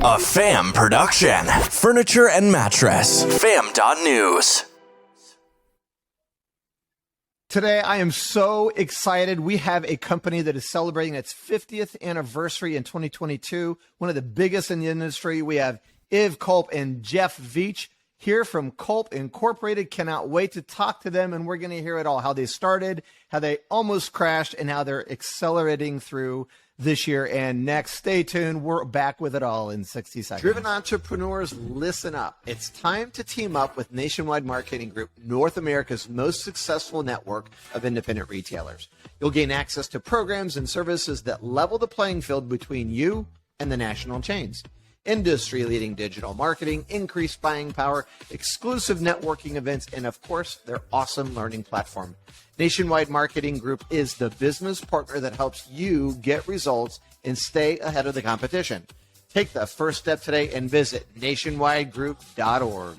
A FAM production. Furniture and mattress. FAM.news. Today, I am so excited. We have a company that is celebrating its 50th anniversary in 2022, one of the biggest in the industry. We have Culp and Jeff Veach here from Culp Incorporated. Cannot wait to talk to them, and we're going to hear it all, how they started, how they almost crashed, and how they're accelerating through this year and next. Stay tuned. We're back with it all in 60 seconds. Driven entrepreneurs, listen up. It's time to team up with Nationwide Marketing Group, North America's most successful network of independent retailers. You'll gain access to programs and services that level the playing field between you and the national chains. Industry-leading digital marketing, increased buying power, exclusive networking events, and of course, their awesome learning platform. Nationwide Marketing Group is the business partner that helps you get results and stay ahead of the competition. Take the first step today and visit nationwidegroup.org.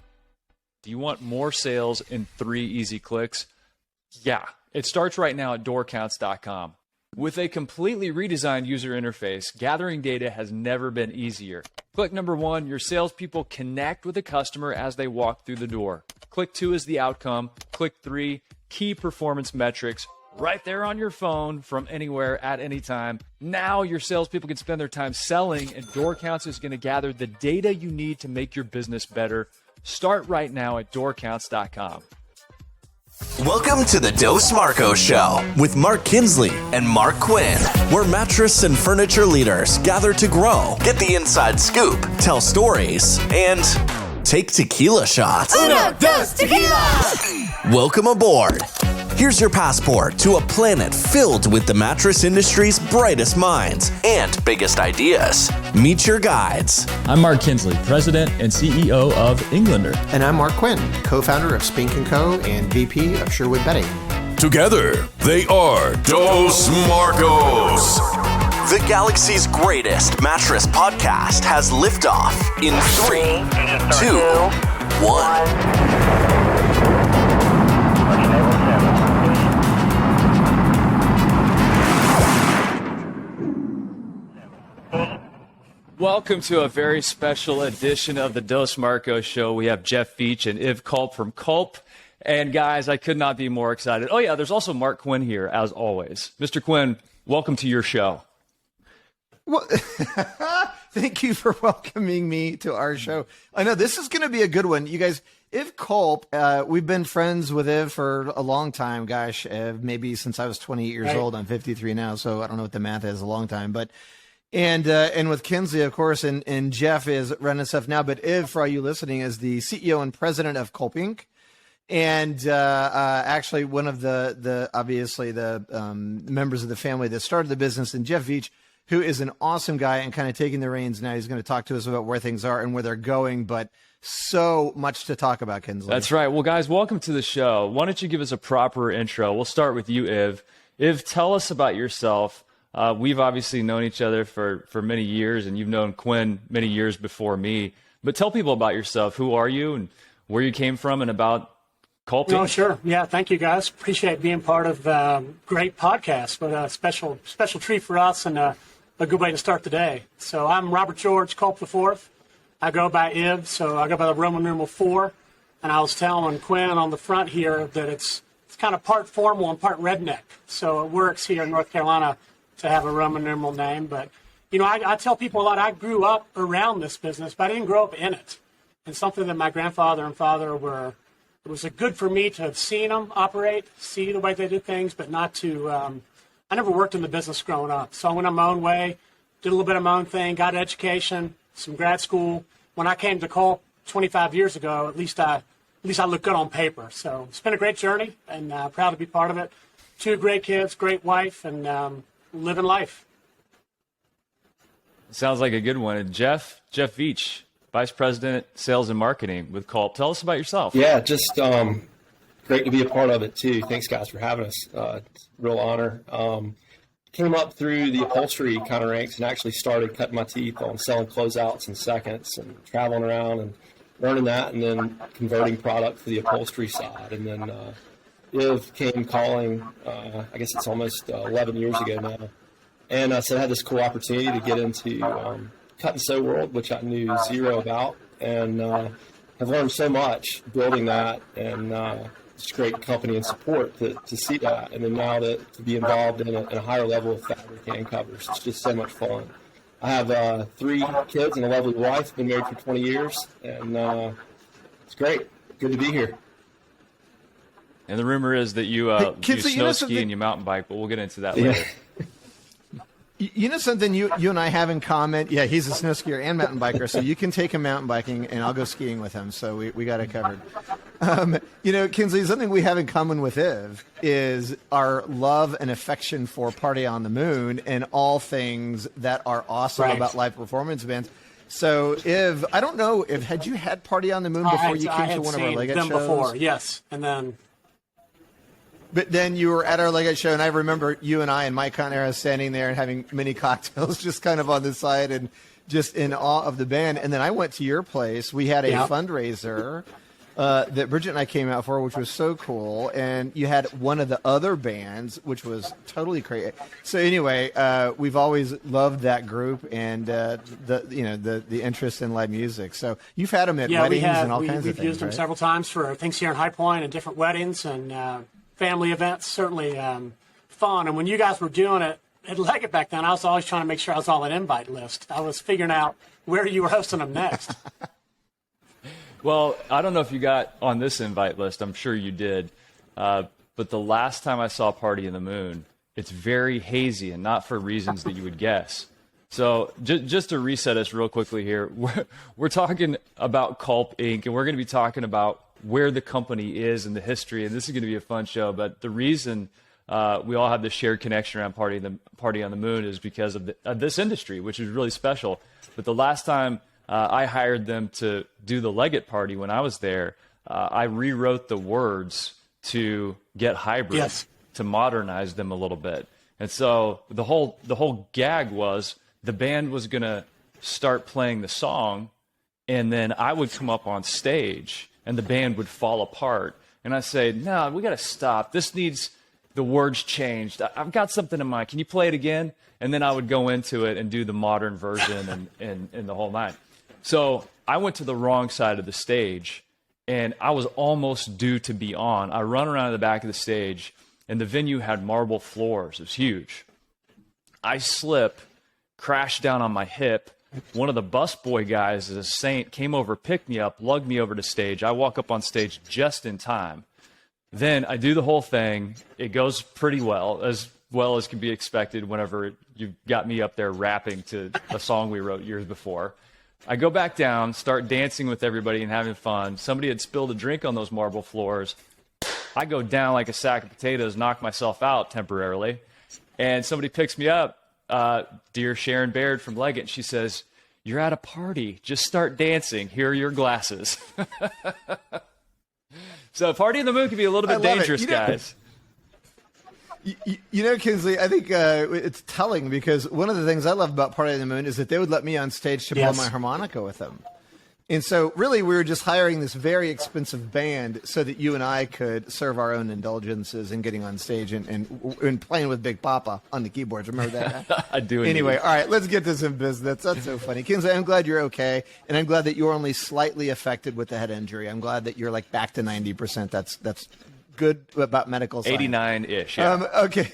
Do you want more sales in 3 easy clicks? Yeah, it starts right now at doorcounts.com. With a completely redesigned user interface, gathering data has never been easier. Click number 1, your salespeople connect with the customer as they walk through the door. Click 2 is the outcome. Click 3, key performance metrics, right there on your phone from anywhere at any time. Now your salespeople can spend their time selling, and DoorCounts is going to gather the data you need to make your business better. Start right now at doorcounts.com. Welcome to the Dos Marcos Show with Mark Kinsley and Mark Quinn, where mattress and furniture leaders gather to grow, get the inside scoop, tell stories, and take tequila shots. Uno, dos, tequila! Welcome aboard. Here's your passport to a planet filled with the mattress industry's brightest minds and biggest ideas. Meet your guides. I'm Mark Kinsley, President and CEO of Englander. And I'm Mark Quinn, co-founder of Spink & Co. and VP of Sherwood Bedding. Together, they are Dos Marcos. The galaxy's greatest mattress podcast has liftoff in 3, 2, 1. Welcome to a very special edition of the Dos Marcos Show. We have Jeff Veach and Culp from Culp. And guys, I could not be more excited. Oh yeah, there's also Mark Quinn here, as always. Mr. Quinn, welcome to your show. Well, thank you for welcoming me to our show. I know this is going to be a good one. You guys, Culp, we've been friends with Iv for a long time. Gosh, maybe since I was 28 years old. I'm 53 now, so I don't know what the math is, a long time. But And with Kinsley, of course, and Jeff is running stuff now. But Iv, for all you listening, is the CEO and president of Culp Inc. And actually one of the obviously the members of the family that started the business. And Jeff Veach, who is an awesome guy and kind of taking the reins now. He's going to talk to us about where things are and where they're going. But so much to talk about, Kinsley. That's right. Well, guys, welcome to the show. Why don't you give us a proper intro? We'll start with you, Iv. Iv, tell us about yourself. We've obviously known each other for many years, and you've known Quinn many years before me. But tell people about yourself. Who are you and where you came from and about Culp Inc? Oh, sure. Yeah, thank you, guys. Appreciate being part of great podcast, but a special treat for us and a good way to start the day. So I'm Robert George Culp IV. I go by Iv, so I go by the Roman numeral 4. And I was telling Quinn on the front here that it's kind of part formal and part redneck. So it works here in North Carolina to have a Roman numeral name. But, you know, I tell people a lot, I grew up around this business, but I didn't grow up in it. And something that my grandfather and father were, it was good for me to have seen them operate, see the way they did things, but not to, I never worked in the business growing up. So I went on my own way, did a little bit of my own thing, got education, some grad school. When I came to Culp 25 years ago, at least I look good on paper. So it's been a great journey, and proud to be part of it. 2 great kids, great wife, and living life. Sounds like a good one. And Jeff Veach, Vice President, Sales and Marketing with Culp. Tell us about yourself. Yeah, just great to be a part of it too. Thanks, guys, for having us. It's a real honor. Came up through the upholstery kind of ranks and actually started cutting my teeth on selling closeouts and seconds and traveling around and learning that, and then converting product for the upholstery side. And then Iv came calling, I guess it's almost 11 years ago now. And so I had this cool opportunity to get into cut and sew world, which I knew zero about, and have learned so much building that, and it's a great company and support to see that, and then now to be involved in a higher level of fabric and covers. It's just so much fun. I have 3 kids and a lovely wife, been married for 20 years, and it's great. Good to be here. And the rumor is that you snow ski and you mountain bike, but we'll get into that later. You know something you and I have in common? Yeah, he's a snow skier and mountain biker, so you can take him mountain biking, and I'll go skiing with him. So we got it covered. Kinsley, something we have in common with Iv is our love and affection for Party on the Moon and all things that are awesome about live performance bands. So, Iv, I don't know, had you had Party on the Moon before you came to one of our Leggett shows? Before, yes, and then. But then you were at our Leggett show, and I remember you and I and Mike Conera standing there and having mini cocktails just kind of on the side and just in awe of the band. And then I went to your place. We had a fundraiser that Bridget and I came out for, which was so cool. And you had one of the other bands, which was totally crazy. So anyway, we've always loved that group and the interest in live music. So you've had them at weddings and all kinds of things. We've used them several times for things here in High Point and different weddings and family events. Certainly fun. And when you guys were doing it at Leggett back then, I was always trying to make sure I was on an invite list. I was figuring out where you were hosting them next. Well, I don't know if you got on this invite list. I'm sure you did. But the last time I saw Party in the Moon, it's very hazy and not for reasons that you would guess. So just to reset us real quickly here, we're talking about Culp Inc., and we're going to be talking about where the company is and the history, and this is going to be a fun show. But the reason we all have this shared connection around Party on the Moon is because of this industry, which is really special. But the last time I hired them to do the Leggett party when I was there, I rewrote the words to get hybrid, to modernize them a little bit. And so the whole gag was the band was going to start playing the song, and then I would come up on stage and the band would fall apart. And I say, no, we got to stop. This needs the words changed. I've got something in mind. Can you play it again? And then I would go into it and do the modern version and the whole night. So I went to the wrong side of the stage, and I was almost due to be on. I run around the back of the stage, and the venue had marble floors. It was huge. I slip, crash down on my hip. One of the busboy guys, as a saint, came over, picked me up, lugged me over to stage. I walk up on stage just in time. Then I do the whole thing. It goes pretty well as can be expected whenever you got me up there rapping to a song we wrote years before. I go back down, start dancing with everybody and having fun. Somebody had spilled a drink on those marble floors. I go down like a sack of potatoes, knock myself out temporarily, and somebody picks me up. Dear Sharon Baird from Leggett, she says, "You're at a party. Just start dancing. Here are your glasses." So Party in the Moon can be a little bit dangerous, guys. Kinsley, I think it's telling because one of the things I love about Party in the Moon is that they would let me on stage to blow my harmonica with them. And so really we were just hiring this very expensive band so that you and I could serve our own indulgences in getting on stage and playing with Big Papa on the keyboards. Remember that? I do. Anyway, all right, let's get to some business. That's so funny. Kinsley, I'm glad you're okay. And I'm glad that you're only slightly affected with the head injury. I'm glad that you're like back to 90%. That's good about medical science. 89-ish. Yeah. Okay.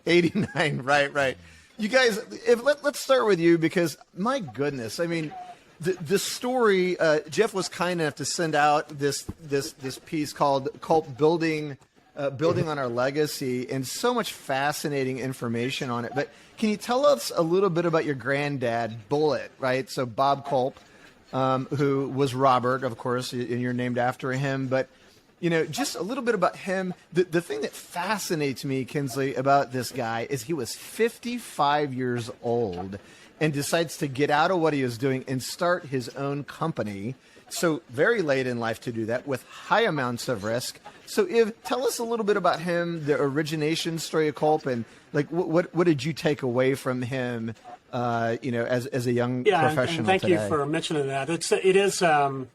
89. Right. You guys, let's start with you because my goodness, I mean, the story, Jeff was kind enough to send out this piece called Culp Building on Our Legacy, and so much fascinating information on it. But can you tell us a little bit about your granddad, Bullet, right? So Bob Culp, who was Robert, of course, and you're named after him. But, just a little bit about him. The thing that fascinates me, Kinsley, about this guy is he was 55 years old and decides to get out of what he was doing and start his own company. So very late in life to do that with high amounts of risk. So Iv, tell us a little bit about him, the origination story of Culp, and like what did you take away from him, as a young professional and thank today? you for mentioning that. It is a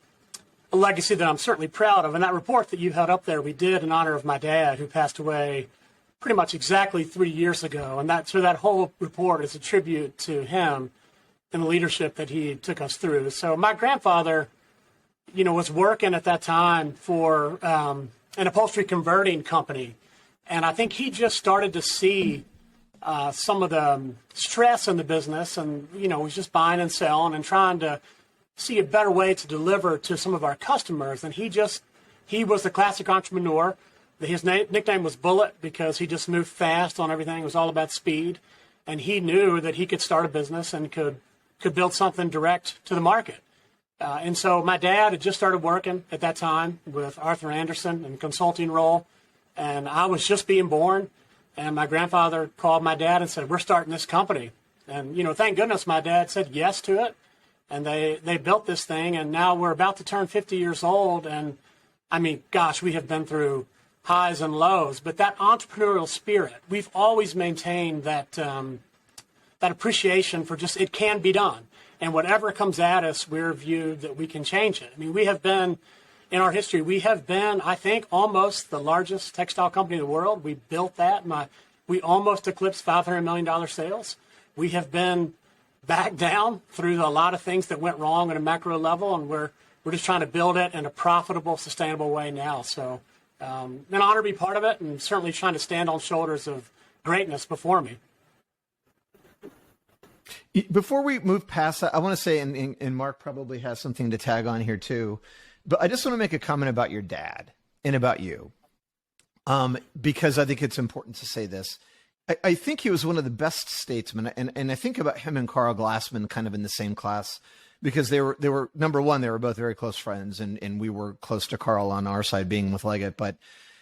legacy that I'm certainly proud of. And that report that you held up there, we did in honor of my dad, who passed away pretty much exactly 3 years ago. And that whole report is a tribute to him and the leadership that he took us through. So my grandfather, was working at that time for an upholstery converting company. And I think he just started to see some of the stress in the business, and, was just buying and selling and trying to see a better way to deliver to some of our customers. And he was the classic entrepreneur. His nickname was Bullet because he just moved fast on everything. It was all about speed. And he knew that he could start a business and could build something direct to the market. And so my dad had just started working at that time with Arthur Anderson in a consulting role. And I was just being born. And my grandfather called my dad and said, "We're starting this company." And, thank goodness my dad said yes to it. And they built this thing. And now we're about to turn 50 years old. And I mean, gosh, we have been through highs and lows, but that entrepreneurial spirit, we've always maintained that appreciation for just, it can be done. And whatever comes at us, we're viewed that we can change it. I mean, we have been, in our history, I think, almost the largest textile company in the world. We built that. We almost eclipsed $500 million sales. We have been back down through a lot of things that went wrong at a macro level, and we're just trying to build it in a profitable, sustainable way now. So an honor to be part of it, and certainly trying to stand on shoulders of greatness before me. Before we move past that, I want to say, and Mark probably has something to tag on here too, but I just want to make a comment about your dad and about you, because I think it's important to say this. I think he was one of the best statesmen, and I think about him and Carl Glassman kind of in the same class, because they were number one, they were both very close friends, and we were close to Carl on our side, being with Leggett. But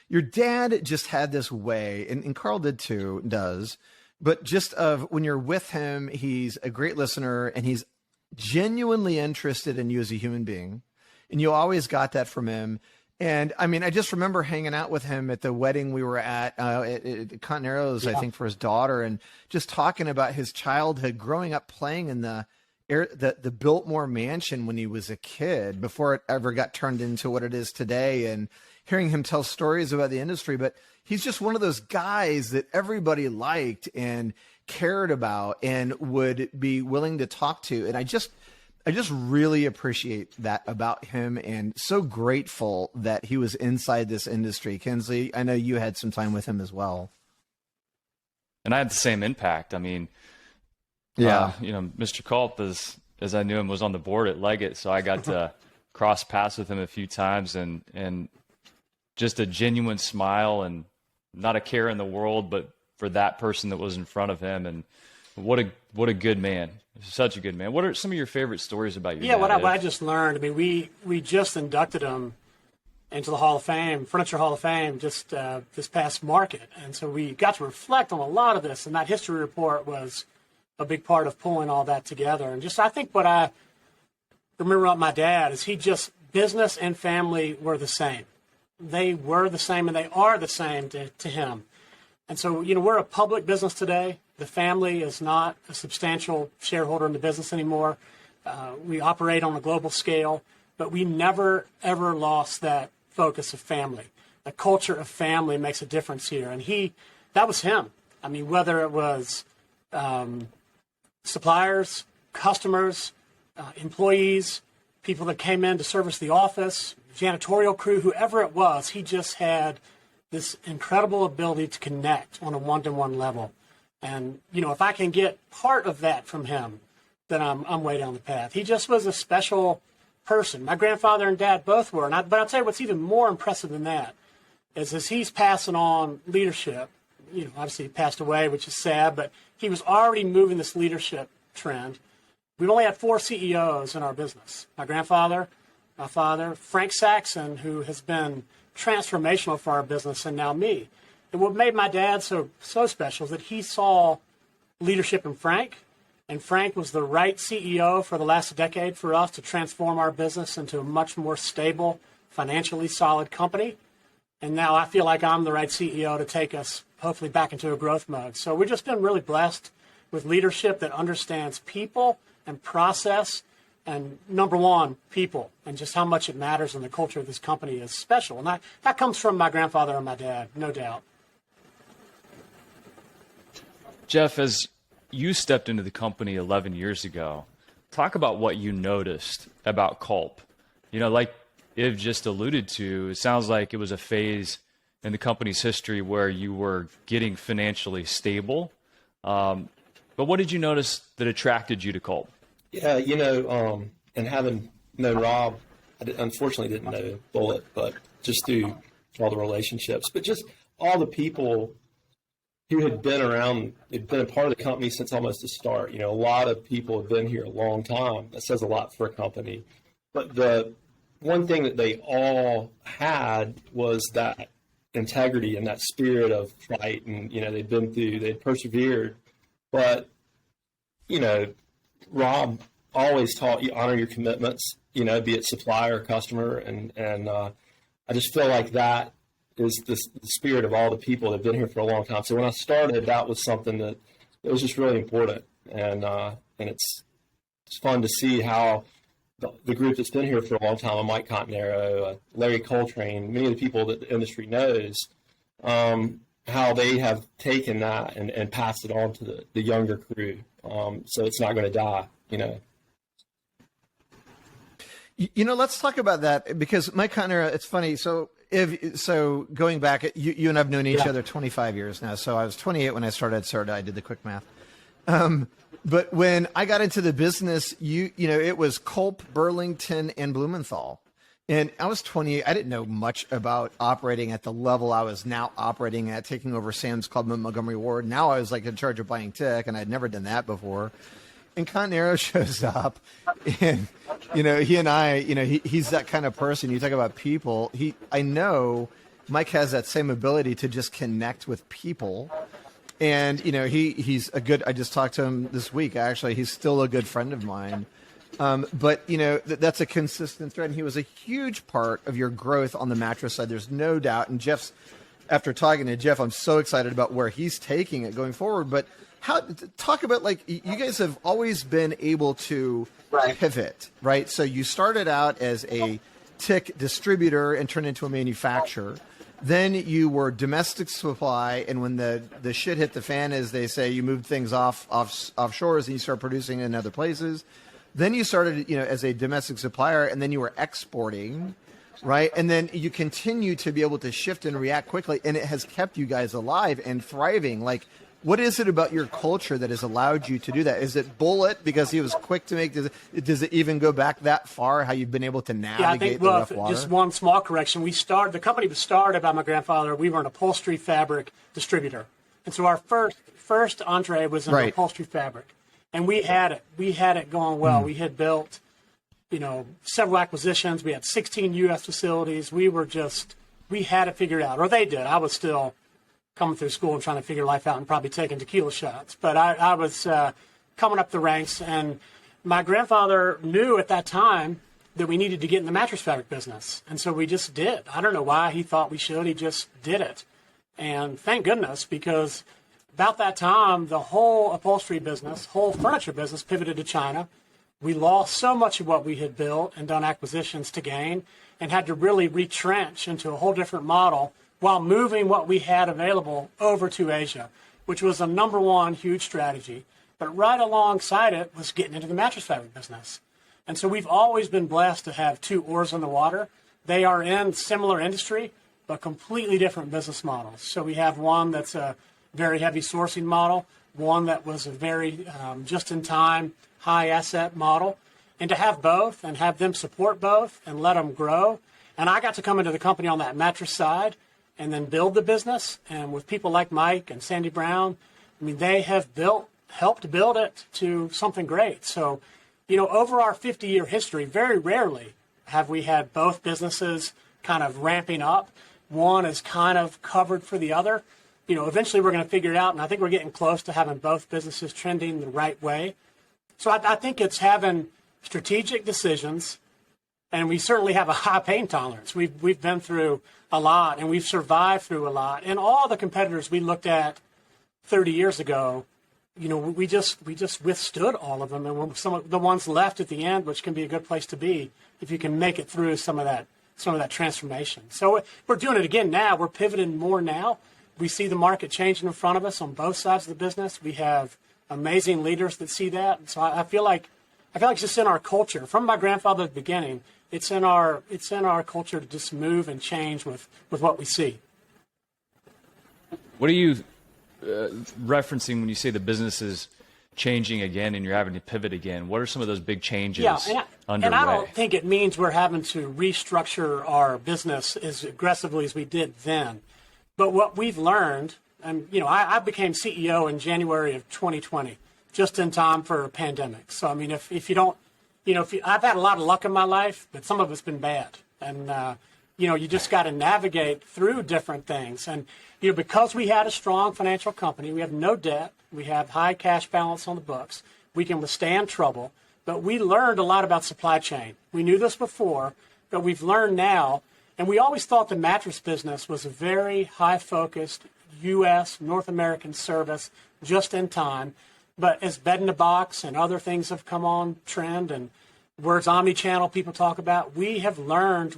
your dad just had this way, and Carl does, but just of when you're with him, he's a great listener, and he's genuinely interested in you as a human being, and you always got that from him. And I mean, I just remember hanging out with him at the wedding we were at Continero's, yeah. I think, for his daughter, and just talking about his childhood, growing up playing in the Biltmore Mansion when he was a kid, before it ever got turned into what it is today, and hearing him tell stories about the industry. But he's just one of those guys that everybody liked and cared about and would be willing to talk to. And I just really appreciate that about him, and so grateful that he was inside this industry. Kinsley, I know you had some time with him as well. And I had the same impact. I mean, yeah, Mr. Culp, as I knew him, was on the board at Leggett, so I got to cross paths with him a few times, and just a genuine smile and not a care in the world, but for that person that was in front of him. And what a good man. Such a good man. What are some of your favorite stories about your dad? What I just learned, I mean, we just inducted him into the Hall of Fame, Furniture Hall of Fame, just this past market. And so we got to reflect on a lot of this, and that history report was a big part of pulling all that together. And just, I think what I remember about my dad is business and family were the same. They were the same, and they are the same to him. And so, we're a public business today. The family is not a substantial shareholder in the business anymore. We operate on a global scale, but we never, ever lost that focus of family. The culture of family makes a difference here. And that was him. I mean, whether it was suppliers, customers, employees, people that came in to service the office, janitorial crew, whoever it was, he just had this incredible ability to connect on a one-to-one level. And, if I can get part of that from him, then I'm way down the path. He just was a special person. My grandfather and dad both were. But I'll tell you what's even more impressive than that is as he's passing on leadership, obviously he passed away, which is sad, but he was already moving this leadership trend. We've only had 4 CEOs in our business. My grandfather, my father, Frank Saxon, who has been transformational for our business, and now me. And what made my dad so special is that he saw leadership in Frank, and Frank was the right CEO for the last decade for us to transform our business into a much more stable, financially solid company. And now I feel like I'm the right CEO to take us hopefully back into a growth mode. So we've just been really blessed with leadership that understands people and process, and number one, people, and just how much it matters, and the culture of this company is special. And that comes from my grandfather and my dad, no doubt. Jeff, as you stepped into the company 11 years ago, talk about what you noticed about Culp. Like Iv just alluded to, it sounds like it was a phase in the company's history where you were getting financially stable. But what did you notice that attracted you to Culp? Yeah, and having known Rob, unfortunately didn't know Bullet, but just through all the relationships, but just all the people who had been around, had been a part of the company since almost the start. A lot of people have been here a long time. That says a lot for a company. But the one thing that they all had was that integrity and that spirit of fight. And, they'd persevered. But, Rob always taught you honor your commitments, be it supplier or customer. And I just feel like that is the spirit of all the people that have been here for a long time. So when I started, that was something that was just really important. And it's fun to see how the group that's been here for a long time, Mike Contanero, Larry Coltrane, many of the people that the industry knows, how they have taken that and passed it on to the younger crew. So it's not going to die, Let's talk about that, because Mike Contanero, it's funny. So going back, you and I've known each other 25 years now. So I was 28 when I started. I did the quick math. But when I got into the business, it was Culp, Burlington, and Blumenthal. And I was 28. I didn't know much about operating at the level I was now operating at, taking over Sam's Club in Montgomery Ward. Now I was like in charge of buying tech, and I'd never done that before. And Contanero shows up, and, he and I, he's that kind of person. You talk about people. I know Mike has that same ability to just connect with people. And, he's a good, I just talked to him this week, actually. He's still a good friend of mine. But, that's a consistent thread. And he was a huge part of your growth on the mattress side. There's no doubt. And after talking to Jeff, I'm so excited about where he's taking it going forward. But talk about, you guys have always been able to pivot, right? So you started out as a tick distributor and turned into a manufacturer. Then you were domestic supply, and when the shit hit the fan, as they say, you moved things offshores and you started producing in other places. Then you started, as a domestic supplier, and then you were exporting, right? And then you continue to be able to shift and react quickly, and it has kept you guys alive and thriving. What is it about your culture that has allowed you to do that? Is it Bullet because he was quick to make? Does it even go back that far? How you've been able to navigate the rough water? Just one small correction. The company was started by my grandfather. We were an upholstery fabric distributor, and so our first entree was in upholstery fabric, and we had it going well. We had built, several acquisitions. We had 16 U.S. facilities. We had it figured out, or they did. I was still coming through school and trying to figure life out and probably taking tequila shots. But I was coming up the ranks, and my grandfather knew at that time that we needed to get in the mattress fabric business. And so we just did. I don't know why he thought we should. He just did it. And thank goodness, because about that time, the whole upholstery business, whole furniture business pivoted to China. We lost so much of what we had built and done acquisitions to gain, and had to really retrench into a whole different model while moving what we had available over to Asia, which was a number one huge strategy. But right alongside it was getting into the mattress fabric business. And so we've always been blessed to have two oars in the water. They are in similar industry, but completely different business models. So we have one that's a very heavy sourcing model, one that was a very just-in-time, high-asset model. And to have both and have them support both and let them grow. And I got to come into the company on that mattress side and then build the business. And with people like Mike and Sandy Brown, they have helped build it to something great. So, over our 50-year history, very rarely have we had both businesses kind of ramping up. One is kind of covered for the other. Eventually we're going to figure it out, and I think we're getting close to having both businesses trending the right way. So I think it's having strategic decisions, and we certainly have a high pain tolerance. We've been through a lot, and we've survived through a lot. And all the competitors we looked at 30 years ago, we just withstood all of them, and some of the ones left at the end, which can be a good place to be if you can make it through some of that transformation. So we're doing it again now. We're pivoting more now. We see the market changing in front of us on both sides of the business. We have amazing leaders that see that. And so I feel like I feel like it's just in our culture. From my grandfather at the beginning, it's in our culture to just move and change with what we see. What are you referencing when you say the business is changing again and you're having to pivot again? What are some of those big changes underway? And I don't think it means we're having to restructure our business as aggressively as we did then. But what we've learned, and I became CEO in January of 2020, just in time for a pandemic. So I mean, if you don't, I've had a lot of luck in my life, but some of it's been bad, and you just got to navigate through different things. And because we had a strong financial company, we have no debt, we have high cash balance on the books, we can withstand trouble. But we learned a lot about supply chain. We knew this before, but we've learned now. And we always thought the mattress business was a very high-focused U.S., North American service, just in time. But as bed-in-a-box and other things have come on trend, and words omni-channel people talk about, we have learned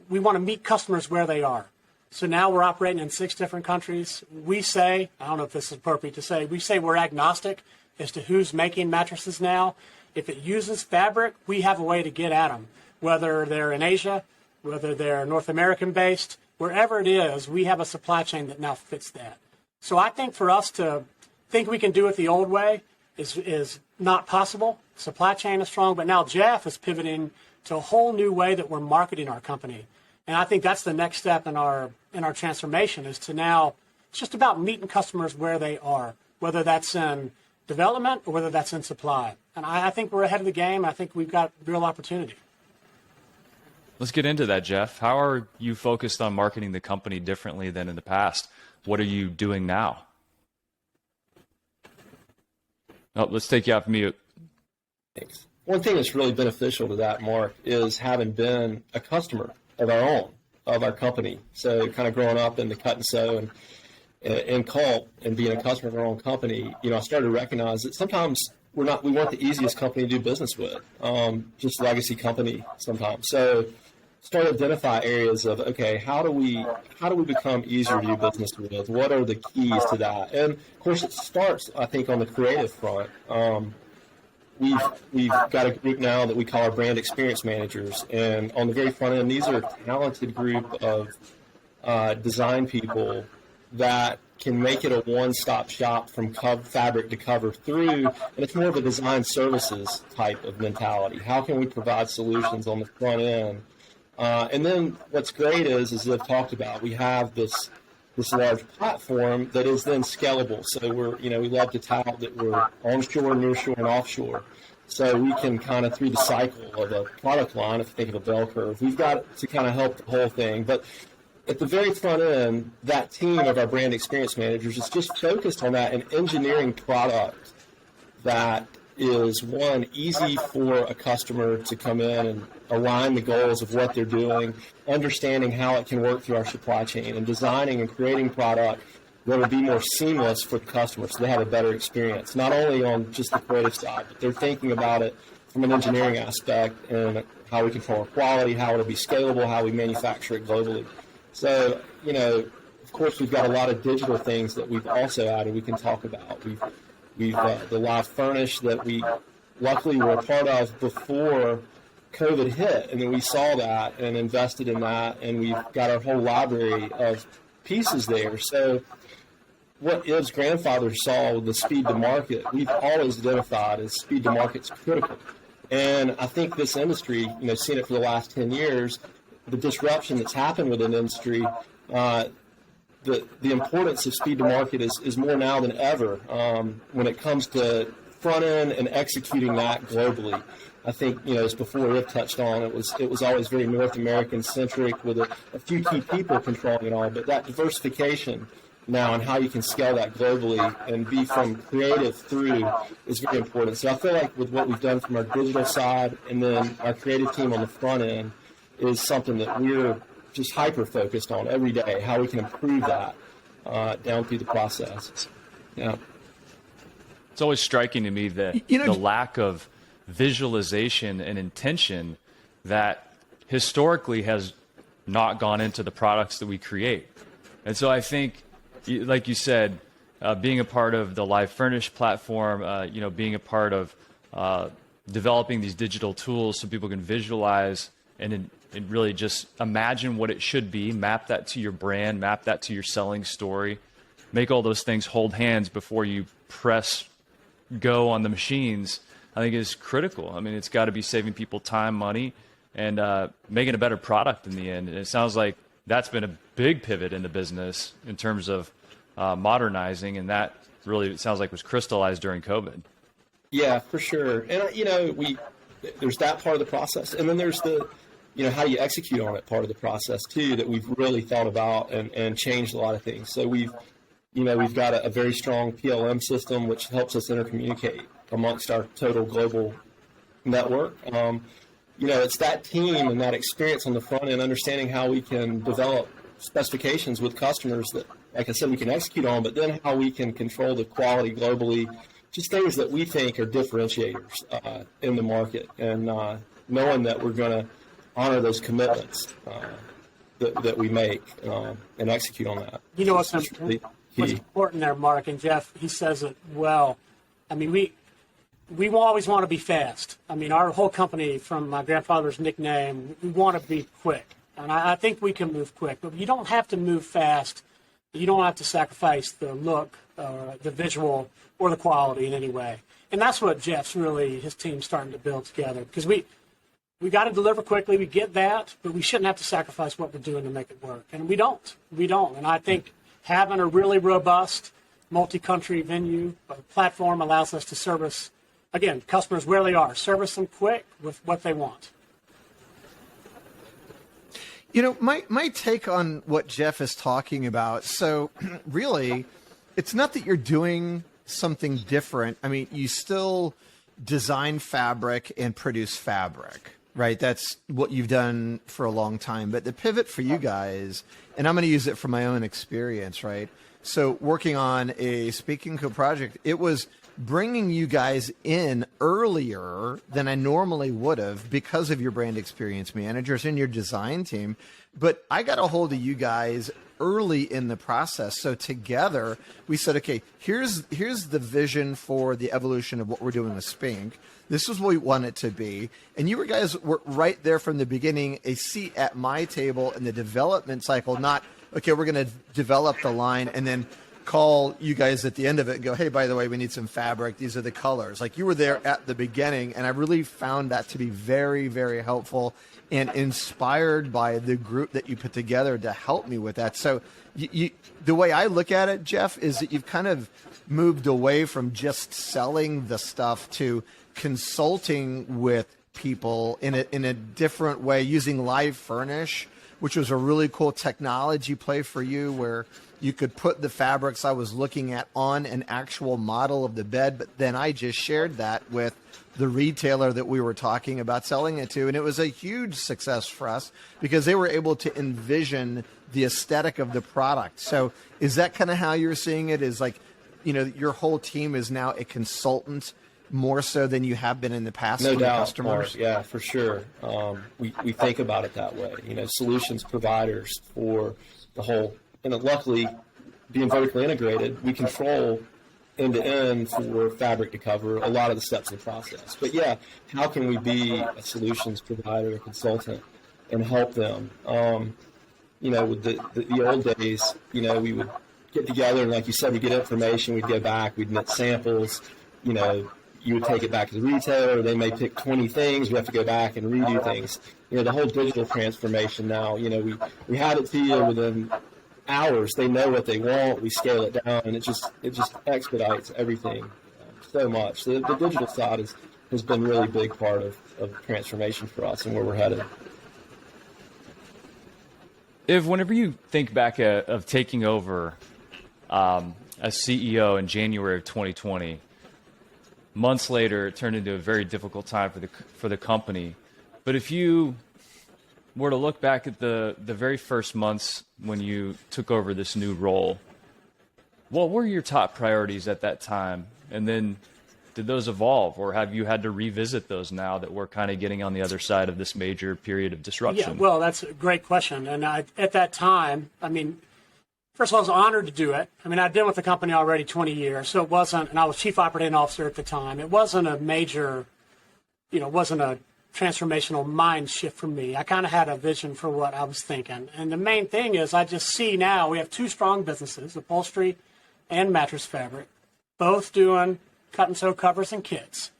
we want to meet customers where they are. So now we're operating in 6 different countries. We say, I don't know if this is appropriate to say, we say we're agnostic as to who's making mattresses now. If it uses fabric, we have a way to get at them, whether they're in Asia, whether they're North American based, wherever it is, we have a supply chain that now fits that. So I think for us to think we can do it the old way is not possible. Supply chain is strong, but now Jeff is pivoting to a whole new way that we're marketing our company. And I think that's the next step in our transformation, is to now, it's just about meeting customers where they are, whether that's in development or whether that's in supply. And I think we're ahead of the game. I think we've got real opportunity. Let's get into that, Jeff. How are you focused on marketing the company differently than in the past? What are you doing now? Oh, let's take you off mute. Thanks. One thing that's really beneficial to that, Mark, is having been a customer of our own, of our company. So kind of growing up in the cut and sew and in Culp and being a customer of our own company, I started to recognize that sometimes we weren't the easiest company to do business with, just a legacy company sometimes. So started to identify areas of, okay, how do we become easier to do business with? What are the keys to that? And of course, it starts, I think, on the creative front. We've got a group now that we call our brand experience managers, and on the very front end, these are a talented group of design people that can make it a one-stop shop from fabric to cover through, and it's more of a design services type of mentality. How can we provide solutions on the front end? And then what's great is they've talked about, we have this large platform that is then scalable. So we love to tout that we're onshore, nearshore, and offshore. So we can kind of, through the cycle of a product line, if you think of a bell curve, we've got to kind of help the whole thing. But at the very front end, that team of our brand experience managers is just focused on that and engineering product that is, one, easy for a customer to come in and align the goals of what they're doing, understanding how it can work through our supply chain, and designing and creating product that will be more seamless for the customer so they have a better experience, not only on just the creative side, but they're thinking about it from an engineering aspect and how we control our quality, how it'll be scalable, how we manufacture it globally. So, of course, we've got a lot of digital things that we've also added we can talk about. We've the live furnish that we luckily were a part of before COVID hit, and then we saw that and invested in that, and we've got our whole library of pieces there. So what Iv's grandfather saw with the speed to market, we've always identified as speed to market's critical. And I think this industry, seen it for the last 10 years, the disruption that's happened within the industry, the importance of speed to market is more now than ever when it comes to front end and executing that globally. I think, as before Iv touched on, it was always very North American centric with a few key people controlling it all, but that diversification now and how you can scale that globally and be from creative through is very important. So I feel like with what we've done from our digital side and then our creative team on the front end is something that we're just hyper-focused on every day, how we can improve that down through the process. Yeah. It's always striking to me that the lack of visualization and intention that historically has not gone into the products that we create. And so I think, like you said, being a part of the Live Furnish platform, being a part of developing these digital tools so people can visualize and really just imagine what it should be, map that to your brand, map that to your selling story, make all those things hold hands before you press go on the machines, I think is critical. I mean, it's got to be saving people time, money, and making a better product in the end. And it sounds like that's been a big pivot in the business in terms of modernizing, and that really, it sounds like, was crystallized during COVID. Yeah, for sure. And, there's that part of the process. And then there's the, how do you execute on it part of the process too, that we've really thought about and changed a lot of things. So we've got a very strong PLM system, which helps us intercommunicate amongst our total global network. It's that team and that experience on the front end, understanding how we can develop specifications with customers that, like I said, we can execute on, but then how we can control the quality globally, just things that we think are differentiators in the market, and knowing that we're going to honor those commitments that we make and execute on that. What's important there, Mark, and Jeff, he says it well. I mean, we always want to be fast. I mean, our whole company, from my grandfather's nickname, we want to be quick. And I think we can move quick, but you don't have to move fast. You don't have to sacrifice the look, the visual, or the quality in any way. And that's what Jeff's really, his team's starting to build together. Because we got to deliver quickly, we get that, but we shouldn't have to sacrifice what we're doing to make it work. And we don't. And I think having a really robust multi-country venue platform allows us to service, again, customers where they are, service them quick with what they want. My take on what Jeff is talking about, so really, it's not that you're doing something different. I mean, you still design fabric and produce fabric, right? That's what you've done for a long time. But the pivot for you guys, and I'm going to use it from my own experience, right? So working on a Speaking Co project, it was bringing you guys in earlier than I normally would have because of your brand experience managers and your design team. But I got a hold of you guys early in the process. So together we said, okay, here's the vision for the evolution of what we're doing with Spink. This is what we want it to be. And you guys were right there from the beginning, a seat at my table in the development cycle, not, okay, we're going to develop the line and then call you guys at the end of it and go, hey, by the way, we need some fabric. These are the colors. Like, you were there at the beginning, and I really found that to be very, very helpful and inspired by the group that you put together to help me with that. So the way I look at it, Jeff, is that you've kind of moved away from just selling the stuff to consulting with people in a different way, using Live Furnish, which was a really cool technology play for you, where you could put the fabrics I was looking at on an actual model of the bed, but then I just shared that with the retailer that we were talking about selling it to. And it was a huge success for us because they were able to envision the aesthetic of the product. So is that kind of how you're seeing it? Is like, your whole team is now a consultant more so than you have been in the past? No doubt, customers? Mark. Yeah, for sure. We think about it that way. Solutions providers for the whole, and luckily, being vertically integrated, we control end-to-end for fabric to cover a lot of the steps in the process. But yeah, how can we be a solutions provider, a consultant, and help them? With the old days, we would get together and, like you said, we get information, we'd go back, we'd knit samples, you would take it back to the retailer, they may pick 20 things, we have to go back and redo things. The whole digital transformation now, we have it to you within hours. They know what they want, we scale it down, and it just expedites everything so much. The digital side has been a really big part of transformation for us and where we're headed. Whenever you think back of taking over as CEO in January of 2020, months later, it turned into a very difficult time for the company. But if you were to look back at the very first months when you took over this new role, what were your top priorities at that time? And then did those evolve, or have you had to revisit those now that we're kind of getting on the other side of this major period of disruption? Yeah, well, that's a great question. And at that time, First of all, I was honored to do it. I mean, I'd been with the company already 20 years, so it wasn't, and I was chief operating officer at the time. It wasn't a major, it wasn't a transformational mind shift for me. I kind of had a vision for what I was thinking. And the main thing is I just see now we have two strong businesses, upholstery and mattress fabric, both doing cut and sew covers and kits.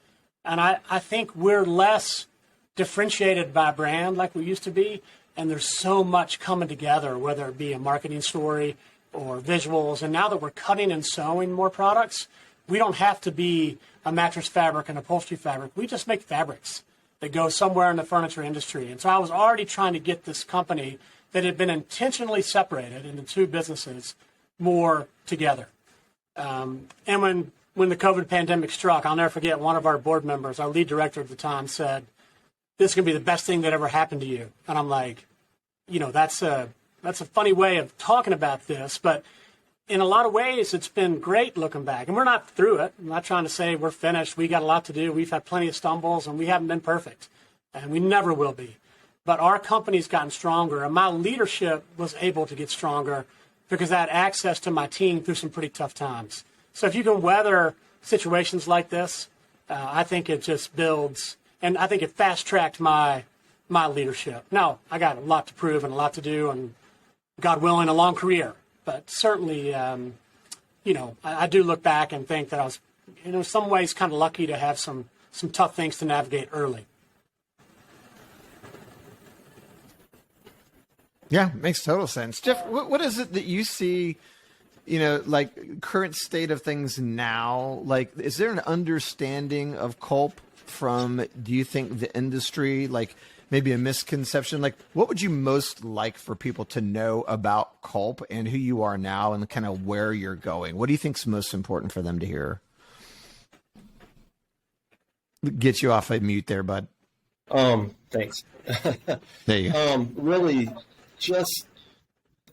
And I think we're less differentiated by brand like we used to be. And there's so much coming together, whether it be a marketing story or visuals. And now that we're cutting and sewing more products, we don't have to be a mattress fabric and upholstery fabric. We just make fabrics that go somewhere in the furniture industry. And so I was already trying to get this company that had been intentionally separated into two businesses more together. And when the COVID pandemic struck, I'll never forget, one of our board members, our lead director at the time, said, "This is going to be the best thing that ever happened to you." And I'm like, that's a funny way of talking about this, but in a lot of ways, it's been great looking back. And we're not through it. I'm not trying to say we're finished. We got a lot to do. We've had plenty of stumbles, and we haven't been perfect, and we never will be. But our company's gotten stronger, and my leadership was able to get stronger because I had access to my team through some pretty tough times. So if you can weather situations like this, I think it just builds, and I think it fast-tracked my leadership. Now, I got a lot to prove and a lot to do, and God willing, a long career. But certainly, I do look back and think that I was, in some ways, kind of lucky to have some tough things to navigate early. Yeah, makes total sense. Jeff, what is it that you see, like current state of things now? Like, is there an understanding of Culp from, do you think, the industry, like maybe a misconception? Like, what would you most like for people to know about Culp and who you are now and kind of where you're going? What do you think is most important for them to hear? Get you off of mute there, bud. Thanks. There you go. Really, just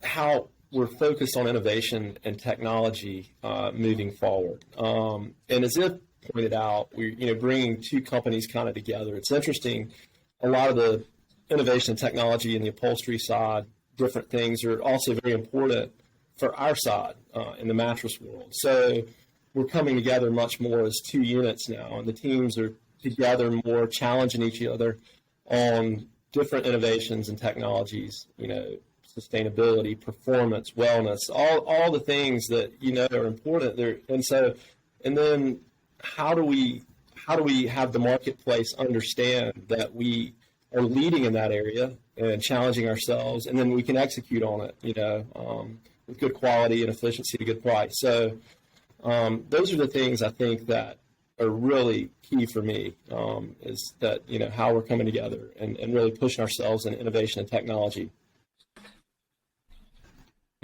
how we're focused on innovation and technology moving forward. And as Ib pointed out, we're bringing two companies kind of together. It's interesting. A lot of the innovation and technology in the upholstery side, different things are also very important for our side in the mattress world. So we're coming together much more as two units now, and the teams are together more, challenging each other on different innovations and technologies, sustainability, performance, wellness, all the things that, are important there. And then how do we have the marketplace understand that we are leading in that area and challenging ourselves, and then we can execute on it, with good quality and efficiency at a good price. So those are the things I think that are really key for me, is that, how we're coming together and really pushing ourselves in innovation and technology.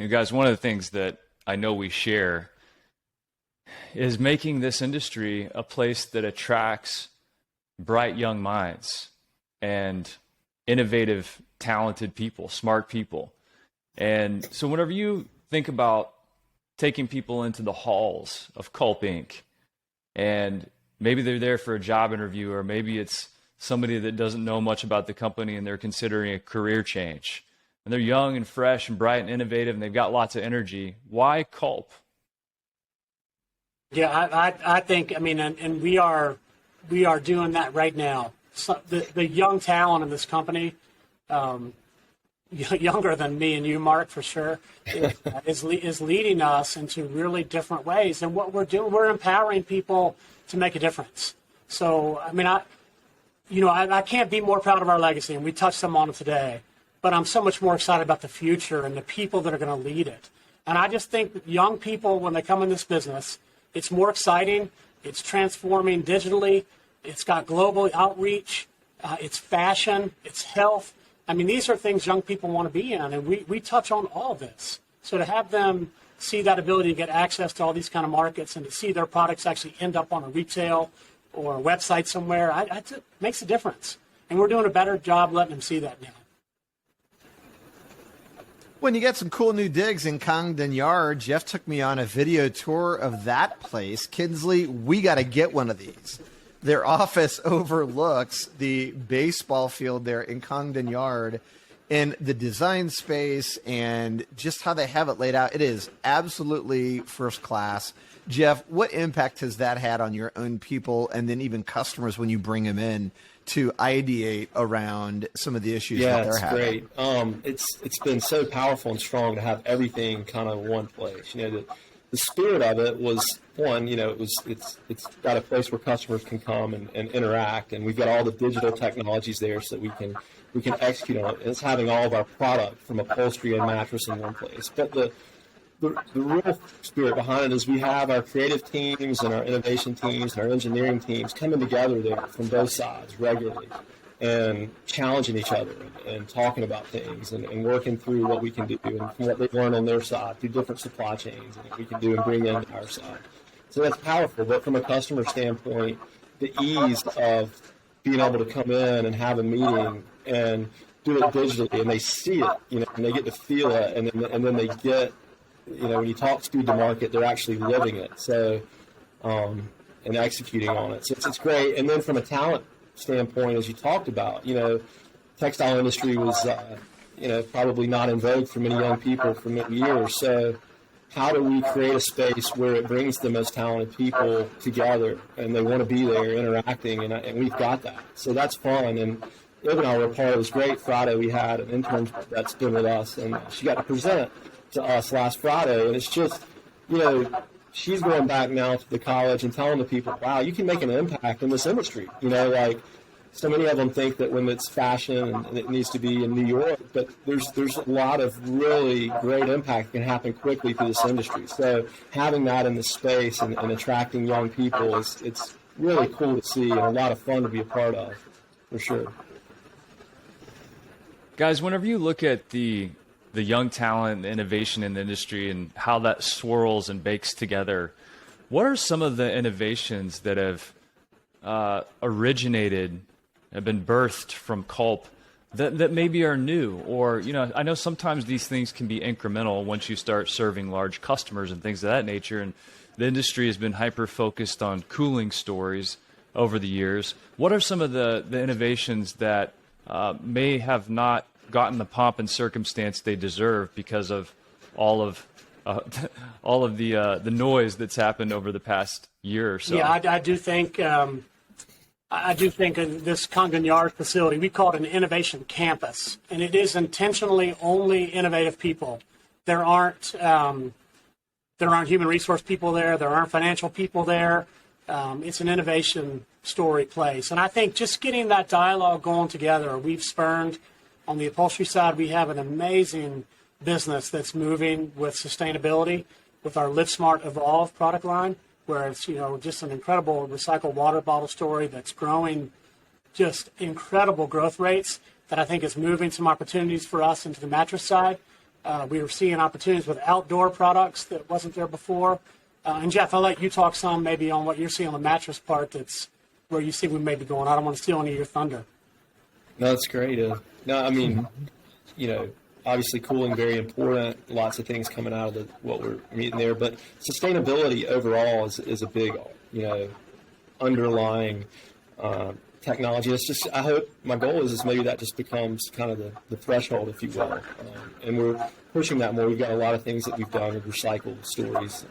Guys, one of the things that I know we share is making this industry a place that attracts bright young minds and innovative, talented people, smart people. And so whenever you think about taking people into the halls of Culp Inc., and maybe they're there for a job interview, or maybe it's somebody that doesn't know much about the company and they're considering a career change, and they're young and fresh and bright and innovative and they've got lots of energy, why Culp? Yeah, I think, and we are doing that right now. So the young talent in this company, younger than me and you, Mark, for sure, is leading us into really different ways. And what we're doing, we're empowering people to make a difference. So, I can't be more proud of our legacy, and we touched some on it today, but I'm so much more excited about the future and the people that are going to lead it. And I just think that young people, when they come in this business, it's more exciting. It's transforming digitally. It's got global outreach. It's fashion. It's health. These are things young people want to be in, and we touch on all of this. So to have them see that ability to get access to all these kind of markets and to see their products actually end up on a retail or a website somewhere, it makes a difference. And we're doing a better job letting them see that now. When you get some cool new digs in Congdon Yard, Jeff took me on a video tour of that place. Kinsley, we got to get one of these. Their office overlooks the baseball field there in Congdon Yard. And the design space and just how they have it laid out, it is absolutely first class. Jeff, what impact has that had on your own people and then even customers when you bring them in to ideate around some of the issues that they're having? Great. It's been so powerful and strong to have everything kind of in one place. The spirit of it was one. It's got a place where customers can come and interact, and we've got all the digital technologies there so that we can execute on it. And it's having all of our product from upholstery and mattress in one place. But the real spirit behind it is we have our creative teams and our innovation teams and our engineering teams coming together there from both sides regularly and challenging each other and talking about things and working through what we can do and what they've learned on their side through different supply chains and what we can do and bring into our side. So that's powerful. But from a customer standpoint, the ease of being able to come in and have a meeting and do it digitally, and they see it, and they get to feel it, and then they get, when you talk speed to market, they're actually living it. So, and executing on it. So it's great. And then from a talent standpoint, as you talked about, textile industry was, probably not in vogue for many young people for many years. So how do we create a space where it brings the most talented people together and they want to be there interacting, and we've got that. So that's fun. And Liv and I were a part of this great Friday. We had an intern that's been with us, and she got to present to us last Friday. And it's just, she's going back now to the college and telling the people, wow, you can make an impact in this industry. So many of them think that when it's fashion and it needs to be in New York, but there's a lot of really great impact that can happen quickly through this industry. So having that in the space and attracting young people it's really cool to see and a lot of fun to be a part of, for sure. Guys, whenever you look at the young talent, the innovation in the industry, and how that swirls and bakes together, what are some of the innovations that have originated, have been birthed from Culp that maybe are new? Or, I know sometimes these things can be incremental once you start serving large customers and things of that nature, and the industry has been hyper-focused on cooling stories over the years. What are some of the innovations that may have not gotten the pomp and circumstance they deserve because of all of the noise that's happened over the past year or so? Yeah, I do think in this Congdon Yard facility, we call it an innovation campus, and it is intentionally only innovative people. There aren't human resource people there. There aren't financial people there. It's an innovation story place. And I think just getting that dialogue going together, we've spurned on the upholstery side. We have an amazing business that's moving with sustainability with our LiveSmart Evolve product line, where it's, just an incredible recycled water bottle story that's growing just incredible growth rates that I think is moving some opportunities for us into the mattress side. We are seeing opportunities with outdoor products that wasn't there before. And Jeff, I'll let you talk some maybe on what you're seeing on the mattress part that's where you see we may be going. I don't want to steal any of your thunder. No, that's great. Obviously cooling very important. Lots of things coming out of what we're meeting there, but sustainability overall is a big, underlying technology. It's just, I hope my goal is maybe that just becomes kind of the threshold, if you will, and we're pushing that more. We've got a lot of things that we've done with recycled stories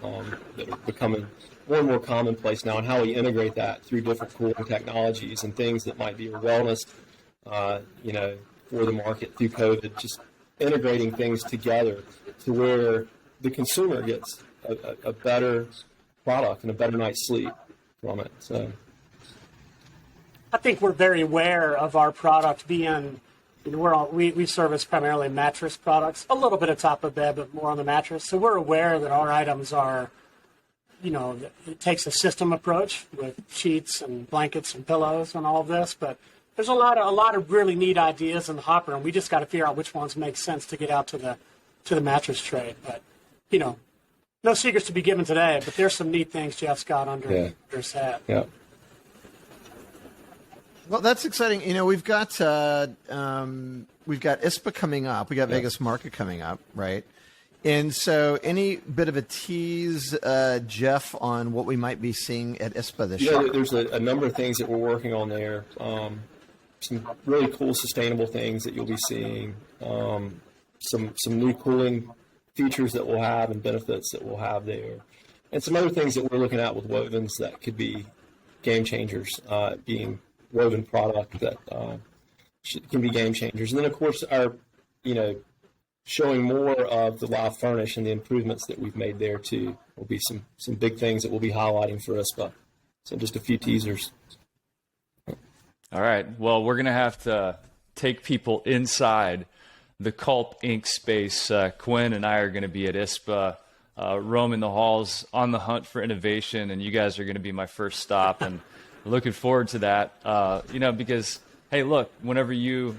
that are becoming more and more commonplace now, and how we integrate that through different cooling technologies and things that might be a wellness, for the market through COVID. Just integrating things together to where the consumer gets a better product and a better night's sleep from it. So I think we're very aware of our product being, we service primarily mattress products, a little bit of top of bed, but more on the mattress. So we're aware that our items are, it takes a system approach with sheets and blankets and pillows and all of this, but there's a lot of really neat ideas in the hopper, and we just got to figure out which ones make sense to get out to the mattress trade. But no secrets to be given today. But there's some neat things Jeff's got under his hat. Yeah. Well, that's exciting. We've got ISPA coming up. We got Vegas Market coming up, right? And so, any bit of a tease, Jeff, on what we might be seeing at ISPA this year? There's a number of things that we're working on there. some really cool sustainable things that you'll be seeing, some new cooling features that we'll have and benefits that we'll have there, and some other things that we're looking at with wovens that could be game changers, being woven product that can be game changers. And then, of course, our, showing more of the live furnish and the improvements that we've made there too will be some big things that we'll be highlighting for us. But so just a few teasers. All right. Well, we're going to have to take people inside the Culp Inc. space. Quinn and I are going to be at ISPA, roaming the halls on the hunt for innovation, and you guys are going to be my first stop, and looking forward to that. Because, hey, look, whenever you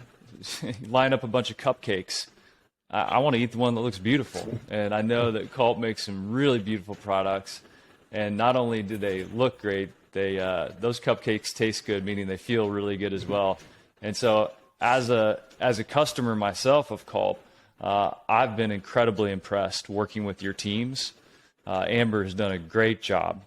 line up a bunch of cupcakes, I want to eat the one that looks beautiful, and I know that Culp makes some really beautiful products, and not only do they look great, those cupcakes taste good, meaning they feel really good as well. And so as a customer myself of Culp, I've been incredibly impressed working with your teams. Amber has done a great job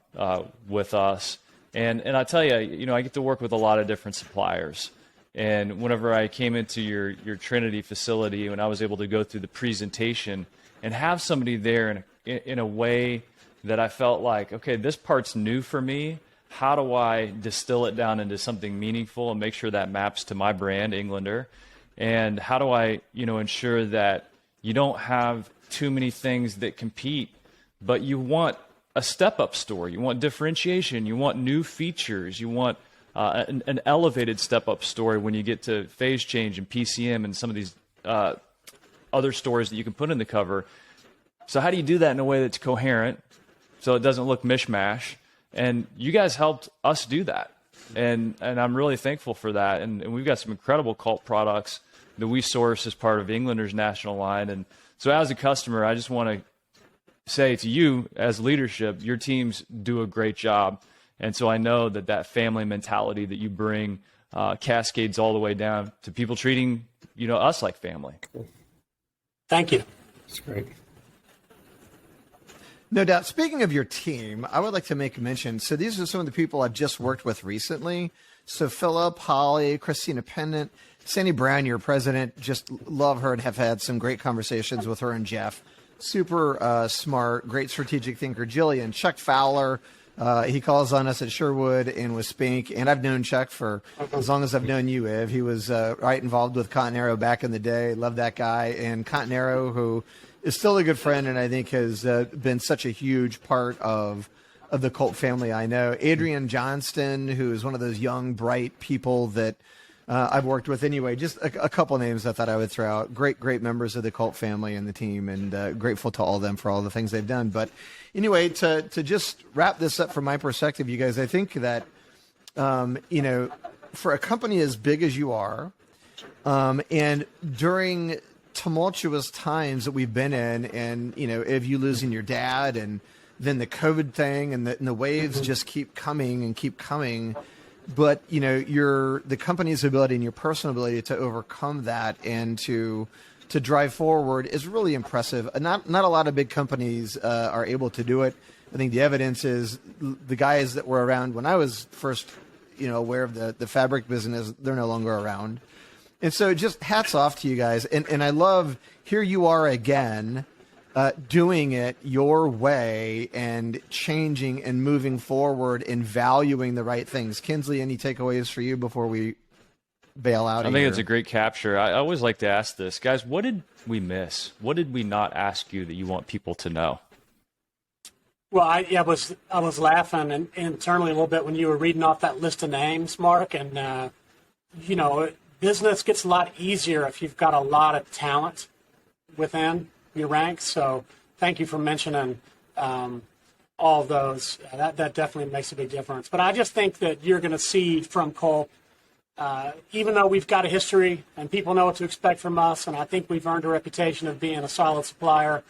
with us. And I tell you, I get to work with a lot of different suppliers. And whenever I came into your Trinity facility, when I was able to go through the presentation and have somebody there in a way that I felt like, okay, this part's new for me. How do I distill it down into something meaningful and make sure that maps to my brand, Englander? And how do I, ensure that you don't have too many things that compete, but you want a step-up store, you want differentiation, you want new features, you want an elevated step-up story when you get to phase change and PCM and some of these other stories that you can put in the cover. So how do you do that in a way that's coherent so it doesn't look mishmash? And you guys helped us do that. And I'm really thankful for that. And we've got some incredible Culp products that we source as part of Englander's national line. And so as a customer, I just want to say to you as leadership, your teams do a great job. And so I know that family mentality that you bring cascades all the way down to people treating, us like family. Thank you. That's great. No doubt. Speaking of your team, I would like to make a mention. So these are some of the people I've just worked with recently. So Philip, Holly, Christina Pendant, Sandy Brown, your president, just love her and have had some great conversations with her and Jeff. Super smart, great strategic thinker. Jillian, Chuck Fowler, he calls on us at Sherwood and with Spink. And I've known Chuck for as long as I've known you, Ev. He was right involved with Continero back in the day. Love that guy. And Continero, who is still a good friend and I think has been such a huge part of the Culp family. I know Adrian Johnston, who is one of those young, bright people that I've worked with anyway. Just a couple names I thought I would throw out. Great members of the Culp family and the team, and grateful to all of them for all the things they've done. But anyway, to just wrap this up from my perspective, you guys, I think that, for a company as big as you are, and during tumultuous times that we've been in, and if you losing your dad and then the COVID thing and the waves just keep coming, but the company's ability and your personal ability to overcome that and to drive forward is really impressive. Not a lot of big companies are able to do it. I think the evidence is the guys that were around when I was first aware of the fabric business, they're no longer around. And so just hats off to you guys. And I love, here you are again, doing it your way and changing and moving forward and valuing the right things. Kinsley, any takeaways for you before we bail out? I think it's a great capture. I always like to ask this. Guys, what did we miss? What did we not ask you that you want people to know? Well, I was laughing internally a little bit when you were reading off that list of names, Mark, and, business gets a lot easier if you've got a lot of talent within your ranks. So thank you for mentioning all of those. That definitely makes a big difference. But I just think that you're going to see from Culp, even though we've got a history and people know what to expect from us, and I think we've earned a reputation of being a solid supplier,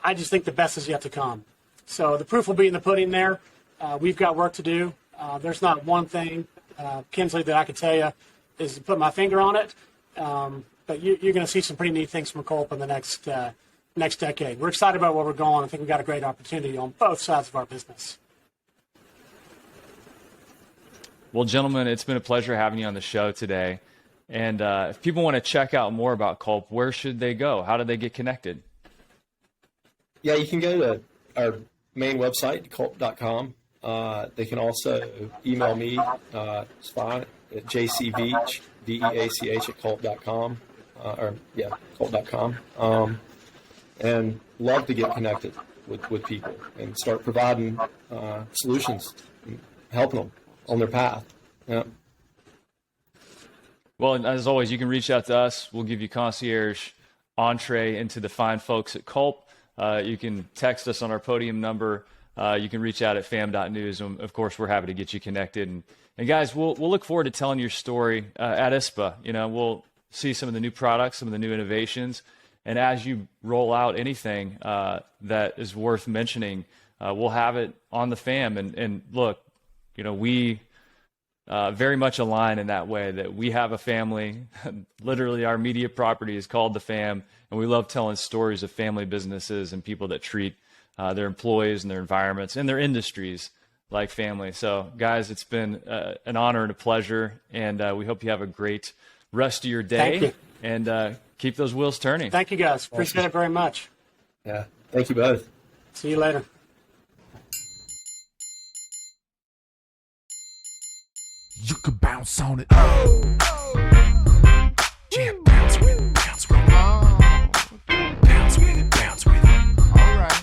I just think the best is yet to come. So the proof will be in the pudding there. We've got work to do. There's not one thing, Kinsley, that I could tell you is to put my finger on it. But you're going to see some pretty neat things from Culp in the next decade. We're excited about where we're going. I think we've got a great opportunity on both sides of our business. Well, gentlemen, it's been a pleasure having you on the show today. And if people want to check out more about Culp, where should they go? How do they get connected? Yeah, you can go to our main website, culp.com. They can also email me, it's fine, at jcveach, Veach at culp.com, culp.com. And love to get connected with people and start providing solutions, and helping them on their path. Yeah. Well, as always, you can reach out to us. We'll give you concierge entree into the fine folks at Culp. You can text us on our podium number. You can reach out at fam.news. And of course, we're happy to get you connected. And guys, we'll look forward to telling your story at ISPA. You know, we'll see some of the new products, some of the new innovations. And as you roll out anything that is worth mentioning, we'll have it on the fam. And look, you know, we very much align in that way, that we have a family. Literally, our media property is called The Fam, and we love telling stories of family businesses and people that treat their employees and their environments and their industries like family. So, guys, it's been an honor and a pleasure, and we hope you have a great rest of your day. Thank you. And keep those wheels turning. Thank you, guys. Appreciate it very much. Yeah, thank you both. See you later. You could bounce on it. Yeah, bounce with it, bounce with it. Bounce with it, bounce with it. All right.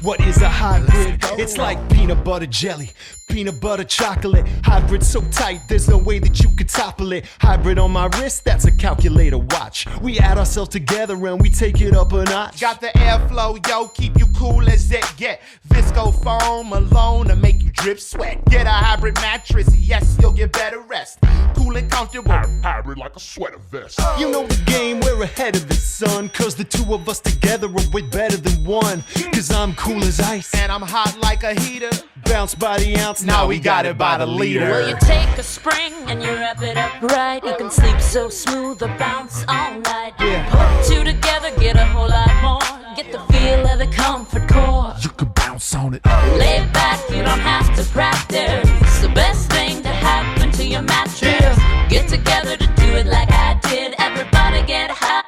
What is a hybrid? It's like peanut butter jelly, peanut butter chocolate. Hybrid so tight, there's no way that you could topple it. Hybrid on my wrist, that's a calculator watch. We add ourselves together and we take it up a notch. Got the airflow, yo, keep you cool as it get. Visco foam alone to make you drip sweat. Get a hybrid mattress, yes, you'll get better rest. Cool and comfortable, Hybrid like a sweater vest. You know the game, we're ahead of the sun. Cause the two of us together are way better than one. Cause I'm cool as ice and I'm hot like a heater. Bounce by the ounce, now we got it by the liter. Well, you take a spring and you wrap it up right. You can sleep so smooth or bounce all night. Put two together, get a whole lot more. Get the feel of the comfort core. You could bounce on it. Lay back, you don't have to practice. It's the best thing to happen to your mattress. Get together to do it like I did. Everybody get hybrid.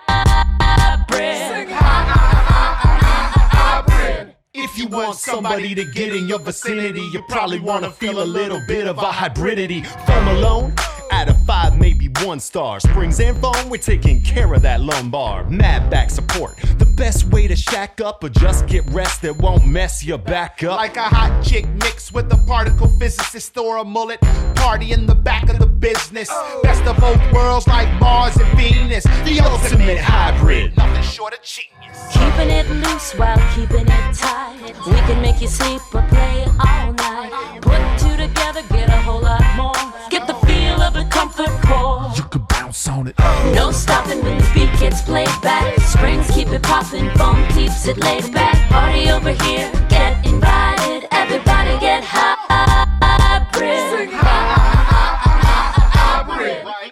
If you want somebody to get in your vicinity, you probably want to feel a little bit of a hybridity. Foam alone, out of 5, maybe 1 star. Springs and foam, we're taking care of that lumbar. Mad back support, the best way to shack up or just get rest that won't mess your back up. Like a hot chick mixed with a particle physicist or a mullet. Party in the back of the business. Best of both worlds like Mars and Venus. The ultimate hybrid. Nothing short of genius. Keeping it loose while keeping it tight. We can make you sleep or play all night. Put two together, get a whole lot more. Get the feel of a comfort core. You could bounce on it. No stopping when the beat gets played back. Springs keep it popping, foam keeps it laid back. Party over here, get invited. Everybody get hybrid.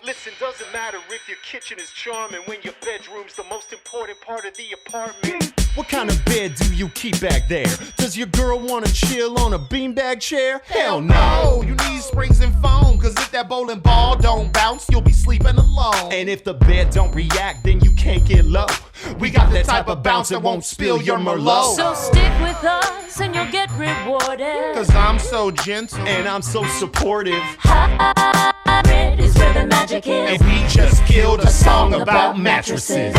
Listen, doesn't matter if your kitchen is charming when your bedroom's the most important part of the apartment. What kind of bed do you keep back there? Does your girl wanna chill on a beanbag chair? Hell no! You need springs and foam, cause if that bowling ball don't bounce, you'll be sleeping alone. And if the bed don't react, then you can't get low. We got that type of bounce that won't spill your Merlot. So stick with us and you'll get rewarded. Cause I'm so gentle and I'm so supportive. Hybrid is where the magic is. And we just killed a song about mattresses.